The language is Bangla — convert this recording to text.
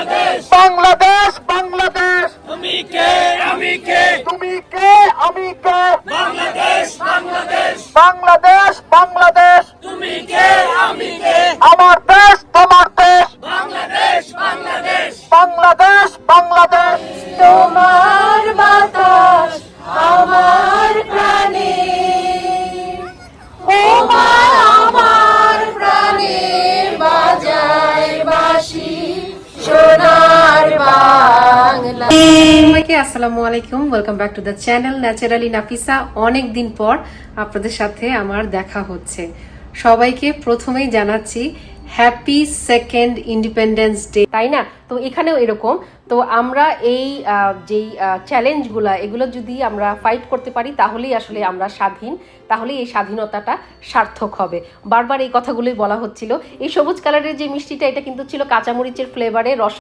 বাংলাদেশ বাংলাদেশ তুমি কে আমি কে তুমি কে আমি কে বাংলাদেশ বাংলাদেশ বাংলাদেশ বাংলাদেশ তুমি কে আমি কে আমার দেশ তোমার দেশ বাংলাদেশ বাংলাদেশ বাংলাদেশ বাংলাদেশ তোমার বাতাস আমার প্রাণে ও মা আমার প্রাণে বাজায় বাঁশি সোনার বাংলা। সবাইকে আসসালামু আলাইকুম, welcome back to the channel naturally Nafisa. অনেক দিন পর আপনাদের সাথে আমার দেখা হচ্ছে। সবাইকে প্রথমেই জানাচ্ছি হ্যাপি সেকেন্ড ইন্ডিপেন্ডেন্স ডে, তাই না? তো এখানেও এরকম। তো আমরা এই যেই চ্যালেঞ্জগুলো এগুলো যদি আমরা ফাইট করতে পারি তাহলেই আসলে আমরা স্বাধীন, তাহলেই এই স্বাধীনতাটা সার্থক হবে। বারবার এই কথাগুলোই বলা হচ্ছিল। এই সবুজ কালারের যে মিষ্টিটা, এটা কিন্তু ছিল কাঁচামরিচের ফ্লেভারে, রস